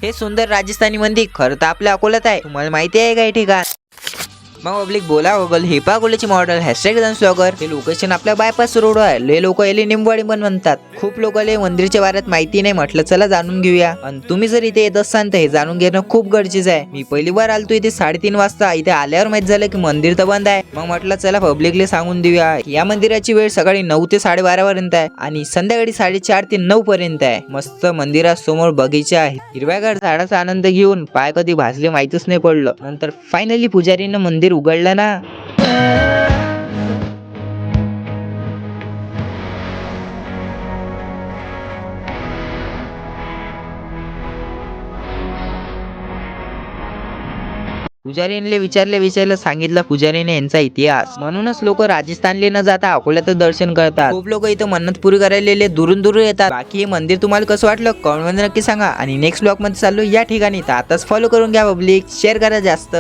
हे सुंदर राजस्थानी मंदिर खरं तर आपल्या अकोल्यात आहे. तुम्हाला माहिती आहे का हे ठिकाण? मग पब्लिक बोला गुगल हेपा अकोल्याची मॉडेल #ब्लॉगर. हे लोकेशन आपल्या बायपास रोड आहे. ले लोक याला निंबवाडी पण म्हणतात. खूप लोकांना मंदिरच्या बारेत माहिती नाही. म्हटलं चला जाणून घेऊया. आणि तुम्ही जर इथे येत असाल तर हे जाणून घेणं खूप गरजेचं आहे. मी पहिली बार आलतो इथे 3:30 वाजता. इथे आल्यावर माहित झालं की मंदिर तर बंद आहे. मग म्हटलं चला पब्लिकला सांगून देऊया. या मंदिराची वेळ सकाळी 9 ते 12:30 पर्यंत आहे आणि संध्याकाळी 4:30 ते 9 पर्यंत आहे. मस्त मंदिरासमोर बगीचा आहे. हिरव्यागार झाडाचा आनंद घेऊन पाय कधी भाजले माहितच नाही पडलं. नंतर फायनली पुजारीनं मंदिर उघडलं ना. पुजारीने विचारलं सांगितलं पुजारीने यांचा इतिहास. म्हणूनच लोक राजस्थानले न जाता अकोल्यात दर्शन करतात. खूप लोक इथं मन्नत पुरी करायला दुरून दूर येतात. बाकी हे मंदिर तुम्हाला कसं वाटलं कमेंट मध्ये नक्की सांगा. आणि नेक्स्ट ब्लॉग मध्ये चाललो या ठिकाणी. तर आताच फॉलो करून घ्या पब्लिक. शेअर करा जास्त.